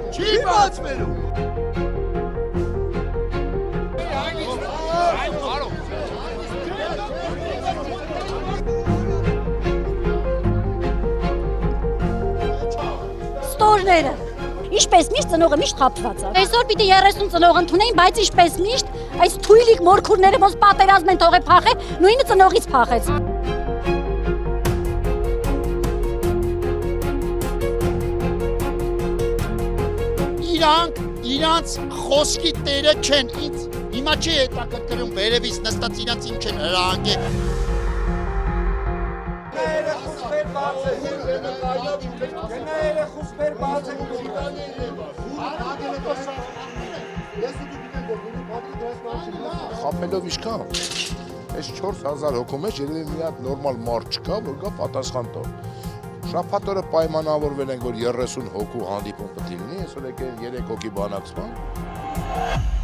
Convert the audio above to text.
Չի բացվելու։ Ստորները Ինչպես միշտ ծնողը միշտ խաբված է։ Այսօր պիտի 30 ծնող ընդունեին, բայց ինչպես միշտ այս թույլիկ մորքուրները ոնց պատերազմ են թողել փախել, նույնը ծնողից փախեց։ Իրանց խոսքի տերը չեն, ինձ հիմա չի հետաքրքրում վերևից նստած իրանց ինչ են հրահանգել։ Խապելով իշքան, այս 4000 հոգու մեջ երևի մի հատ նորմալ մարդ չկա, որ գա պատասխան տա։ Շաբաթ օրը պայմանավորվել են, որ 30 հոգու հանդիպում պետք է լինի, այսօր եկել 3 հոգի բանակցման։